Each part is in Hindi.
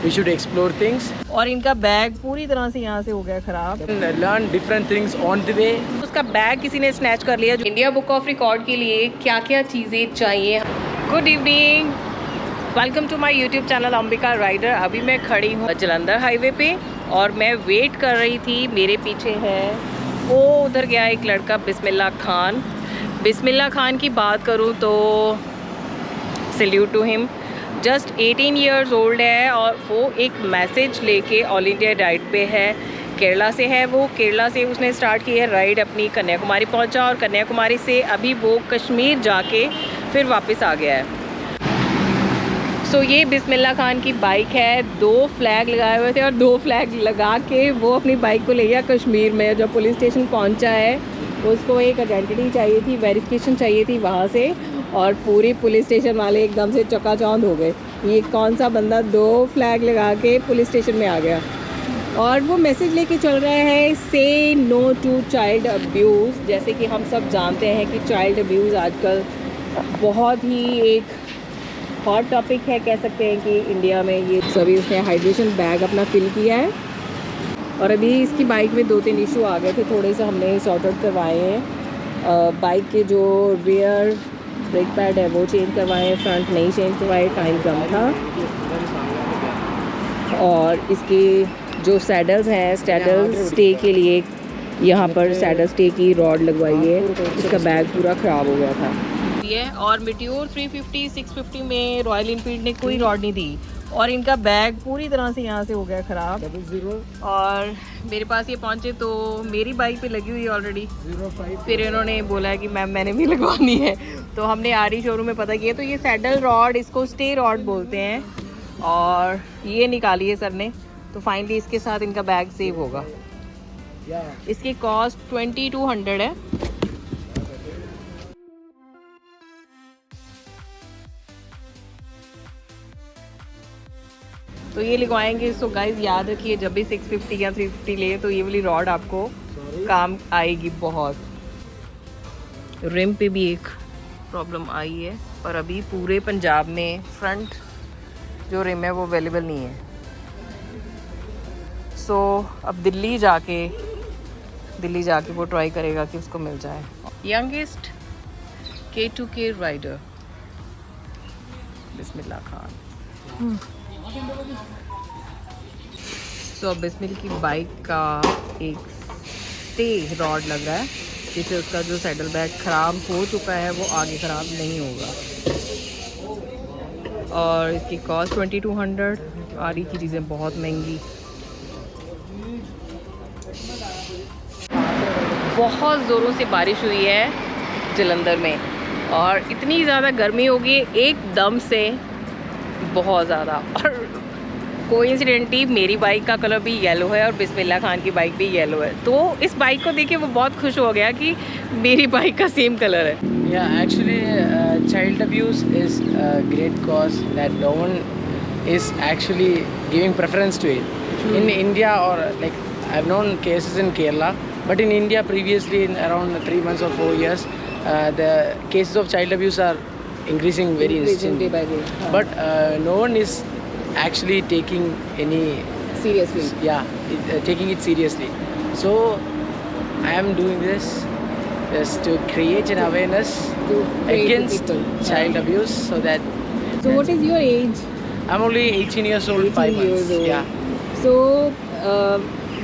We should explore things. और इनका बैग पूरी तरह से यहाँ से हो गया खराब। Learn different things on the way. उसका बैग किसी ने स्नैच कर लिया। इंडिया बुक ऑफ रिकॉर्ड के लिए क्या क्या चीज़ें चाहिए। Good evening, welcome to my YouTube channel Ambika rider. अभी मैं खड़ी हूँ जलंधर हाईवे पे और मैं वेट कर रही थी। मेरे पीछे है वो उधर गया एक लड़का बिस्मिल्लाह खान। बिस्मिल्लाह खान की बात करूँ तो salute to him. Just 18 years old है और वो एक मैसेज लेके ऑल इंडिया राइड पे है। केरला से है वो। केरला से उसने स्टार्ट की है राइड अपनी, कन्याकुमारी पहुंचा और कन्याकुमारी से अभी वो कश्मीर जाके फिर वापस आ गया है। सो ये बिस्मिल्लाह खान की बाइक है। 2 फ्लैग लगाए हुए थे और 2 फ्लैग लगा के वो अपनी बाइक को ले गया कश्मीर में। जब पुलिस स्टेशन पहुंचा है उसको एक आइडेंटिटी चाहिए थी, वेरिफिकेशन चाहिए थी वहाँ से, और पूरी पुलिस स्टेशन वाले एकदम से चकाचौंध हो गए। ये कौन सा बंदा 2 फ्लैग लगा के पुलिस स्टेशन में आ गया। और वो मैसेज लेके चल रहा है, से नो टू चाइल्ड अब्यूज़। जैसे कि हम सब जानते हैं कि चाइल्ड अब्यूज़ आजकल बहुत ही एक हॉट टॉपिक है, कह सकते हैं कि इंडिया में। ये सभी उसने हाइड्रेशन बैग अपना फिल किया है और अभी इसकी बाइक में 2-3 इशू आ गए थे, थोड़े से हमने सॉर्ट आउट करवाए हैं। बाइक के जो रियर ब्रेक पैड है वो चेंज करवाए हैं, फ्रंट नहीं चेंज करवाए, टाइम कम था। और इसके जो सैडल्स हैं, सैडल स्टे के लिए यहाँ पर सैडल स्टे की रॉड लगवाई है। इसका बैग पूरा ख़राब हो गया था। और मिट्योर 350 650 में रॉयल इनफील्ड ने कोई रॉड नहीं दी और इनका बैग पूरी तरह से यहाँ से हो गया ख़राब। और मेरे पास ये पहुँचे तो मेरी बाइक पे लगी हुई है ऑलरेडी। फिर इन्होंने बोला है कि मैम मैंने भी लगवानी है, तो हमने आरी शोरूम में पता किया तो ये सैडल रॉड, इसको स्टे रॉड बोलते हैं, और ये निकाली है सर ने। तो फाइनली इसके साथ इनका बैग सेव होगा। इसकी कॉस्ट 2200 है। तो ये लिखवाएंगे। सो गाइस याद रखिए, जब भी 650 या 350 ले तो ये वाली रॉड आपको काम आएगी बहुत। रिम पे भी एक प्रॉब्लम आई है, पर अभी पूरे पंजाब में फ्रंट जो रिम है वो अवेलेबल नहीं है। सो अब दिल्ली जाके वो ट्राई करेगा कि उसको मिल जाए। Youngest K2K rider Bismillah Khan. तो बिस्मिल की बाइक का एक स्टे रॉड लग रहा है, जिससे उसका जो सैडल बैग ख़राब हो चुका है वो आगे ख़राब नहीं होगा। और इसकी कॉस्ट 2200। आरी की चीज़ें बहुत महंगी। बहुत ज़ोरों से बारिश हुई है जलंधर में और इतनी ज़्यादा गर्मी होगी एकदम से, बहुत ज़्यादा। और कोइंसिडेंटली मेरी बाइक का कलर भी येलो है और बिस्मिल्लाह खान की बाइक भी येलो है, तो इस बाइक को देख के वो बहुत खुश हो गया कि मेरी बाइक का सेम कलर है। Yeah, actually, child abuse is a great cause that no one is actually giving preference to it. In India, or like I've known cases in Kerala, but in India previously, in around 3 months or 4 years, the cases of child abuse are increasing very instantly. day by day. But no one is actually taking any Seriously. taking it seriously. So I am doing this just to create an awareness To create against people. child abuse, so that So what is your age? I'm only 18 years old, 5 18 months. years old. Yeah. So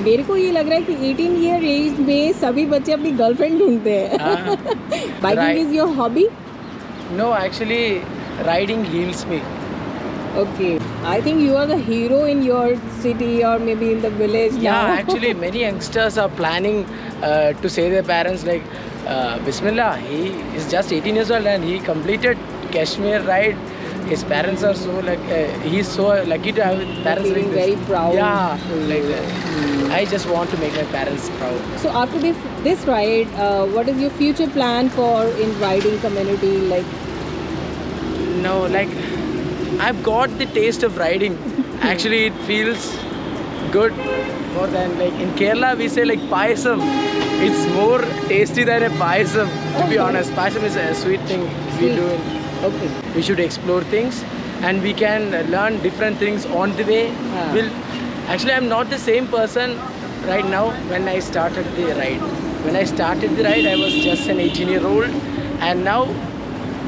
मेरे को ये लग रहा है कि 18 ईयर एज में सभी बच्चे अपनी गर्लफ्रेंड ढूंढते हैं। Biking is your hobby? No, actually, riding heals me. Okay. I think you are the hero in your city or maybe in the village Yeah, now. actually, many youngsters are planning to say their parents like, Bismillah, he is just 18 years old and he completed Kashmir ride. His parents are so like, he's so lucky to have parents like Feeling this. very proud. Yeah, like that. I just want to make my parents proud. So after this ride, what is your future plan for in riding community? Like, No, like, I've got the taste of riding. Actually, it feels good more than like in Kerala we say like payasam. It's more tasty than a payasam. To be honest, payasam is a sweet thing we do. okay. We should explore things. and we can learn different things on the way. Actually, I'm not the same person right now when I started the ride. When I started the ride, I was just an 18-year-old, and now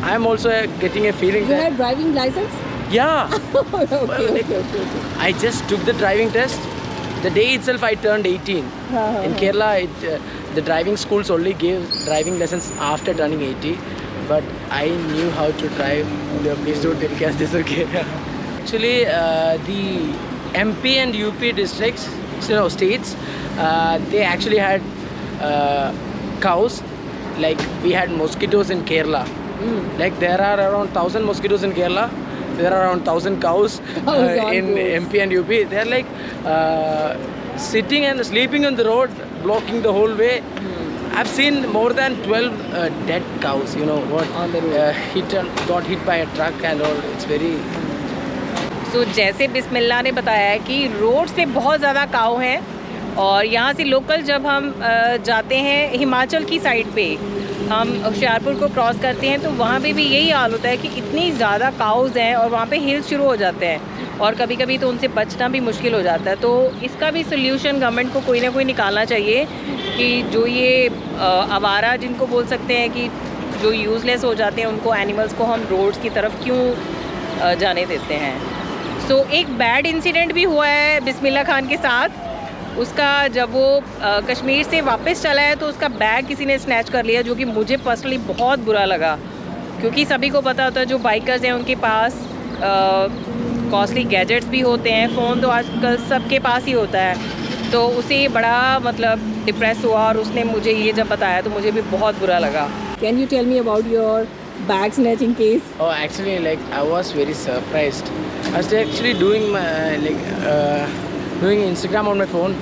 I'm also getting a feeling You that had driving license? yeah, Okay. I just took the driving test. The day itself I turned 18. In Kerala, the driving schools only give driving lessons after turning 80. But I knew how to drive. No, please don't telecast this, okay? Actually, the MP and UP districts, states, they actually had cows. Like we had mosquitoes in Kerala. Like there are around 1,000 mosquitoes in Kerala. There are around 1,000 cows in MP and UP. They are like sitting and sleeping on the road, blocking the whole way. I've seen more than 12 dead cows. You know what? On the road. Got hit by a truck and all. It's very. So जैसे बिस्मिल्लाह ने बताया है कि रोड से बहुत ज़्यादा काव हैं और यहाँ से लोकल जब हम जाते हैं हिमाचल की साइड पे, हम होशियारपुर को क्रॉस करते हैं तो वहाँ पे भी यही हाल होता है कि इतनी ज़्यादा काउज़ हैं और वहाँ पे हिल्स शुरू हो जाते हैं और कभी कभी तो उनसे बचना भी मुश्किल हो जाता है। तो इसका भी सोल्यूशन गवर्नमेंट को कोई ना कोई निकालना चाहिए कि जो ये आवारा जिनको बोल सकते हैं कि जो यूज़लेस हो जाते हैं उनको एनिमल्स को हम रोड्स की तरफ क्यों जाने देते हैं। सो एक बैड इंसिडेंट भी हुआ है बिस्मिल्लाह खान के साथ। उसका जब वो कश्मीर से वापस चला है तो उसका बैग किसी ने स्नैच कर लिया, जो कि मुझे पर्सनली बहुत बुरा लगा, क्योंकि सभी को पता होता है जो बाइकर्स हैं उनके पास कॉस्टली गैजेट्स भी होते हैं, फ़ोन तो आजकल सबके पास ही होता है। तो उसे बड़ा मतलब डिप्रेस हुआ और उसने मुझे ये जब बताया तो मुझे भी बहुत बुरा लगा। Can you tell me about your bag snatching case? Oh, actually, like I was very surprised. I was actually doing my doing Instagram on my phone.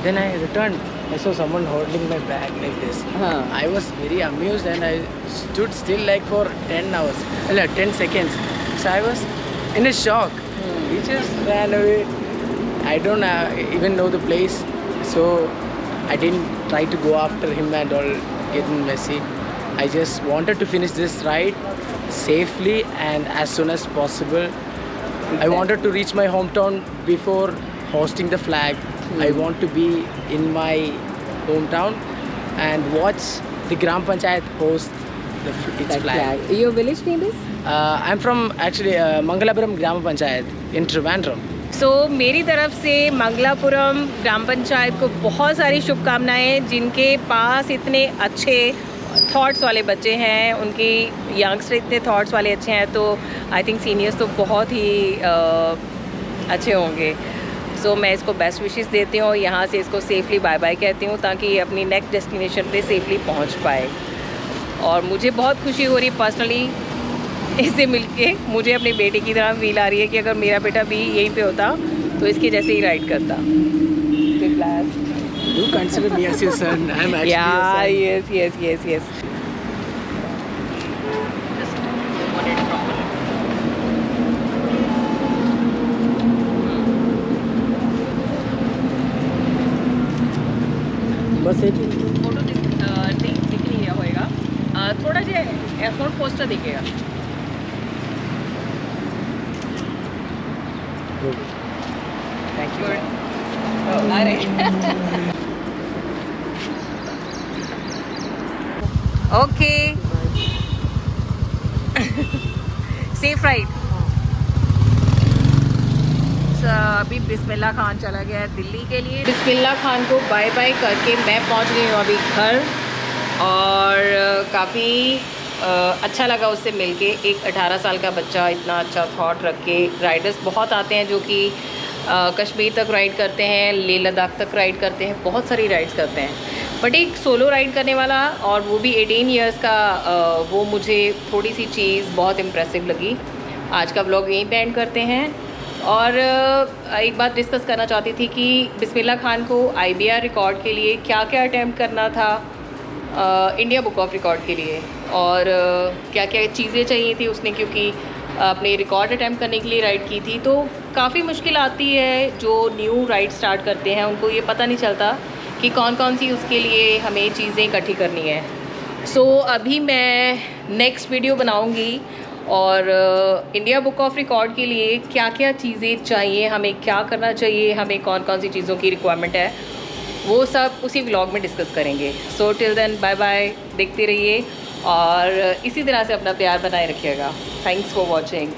Then I returned. I saw someone holding my bag like this. I was very amused and I stood still like for 10 hours, 10 seconds. So I was in a shock. He just ran away. I don't even know the place, so I didn't try to go after him and all, getting messy. I just wanted to finish this ride safely and as soon as possible. Exactly. I wanted to reach my hometown before hosting the flag. I want to be in my hometown and watch the Gram Panchayat host its flag. Your village name is? I'm from actually Mangalapuram Gram Panchayat in Trivandrum. So मेरी तरफ से मंगलापुरम ग्राम पंचायत को बहुत सारी शुभकामनाएं, जिनके पास इतने अच्छे थॉट्स वाले बच्चे हैं, उनकी यंगस्टर इतने थॉट्स वाले अच्छे हैं, तो आई थिंक सीनियर्स तो बहुत ही अच्छे होंगे। सो मैं इसको बेस्ट विशेस देती हूँ, यहाँ से इसको सेफली बाय बाय कहती हूँ ताकि ये अपनी नेक्स्ट डेस्टिनेशन पे सेफली पहुँच पाए। और मुझे बहुत खुशी हो रही है पर्सनली इससे मिलके, मुझे अपनी बेटी की तरह फील आ रही है कि अगर मेरा बेटा भी यहीं पे होता तो इसके जैसे ही राइड करता। Do consider me as your son. I'm actually your son. Yes. बस एक फोटो दिख नहीं होएगा, थोड़ा जो एयरपोर्ट पोस्टर दिखेगा। Thank you. अरे ओके, सेफ राइड। अभी बिस्मिल्लाह खान चला गया है दिल्ली के लिए। बिस्मिल्लाह खान को बाय बाय करके मैं पहुंच गई हूँ अभी घर, और काफ़ी अच्छा लगा उससे मिलके। एक 18 साल का बच्चा इतना अच्छा थॉट रख के, राइडर्स बहुत आते हैं जो कि कश्मीर तक राइड करते हैं, लेह लद्दाख तक राइड करते हैं, बहुत सारी राइड्स करते हैं, बट एक सोलो राइड करने वाला और वो भी 18 इयर्स का, वो मुझे थोड़ी सी चीज़ बहुत इम्प्रेसिव लगी। आज का व्लॉग यहीं पे एंड करते हैं। और एक बात डिस्कस करना चाहती थी कि बिस्मिल्लाह खान को IBR रिकॉर्ड के लिए क्या क्या अटैम्प्ट करना था इंडिया बुक ऑफ रिकॉर्ड के लिए, और क्या क्या चीज़ें चाहिए थी उसने, क्योंकि अपने रिकॉर्ड अटैम्प्ट करने के लिए राइड की थी। तो काफ़ी मुश्किल आती है, जो न्यू राइड स्टार्ट करते हैं उनको ये पता नहीं चलता कि कौन कौन सी उसके लिए हमें चीज़ें इकट्ठी करनी है। सो अभी मैं नेक्स्ट वीडियो बनाऊंगी और इंडिया बुक ऑफ रिकॉर्ड के लिए क्या क्या चीज़ें चाहिए, हमें क्या करना चाहिए, हमें कौन कौन सी चीज़ों की रिक्वायरमेंट है, वो सब उसी व्लॉग में डिस्कस करेंगे। So till then bye bye, देखते रहिए और इसी तरह से अपना प्यार बनाए रखिएगा। Thanks for watching.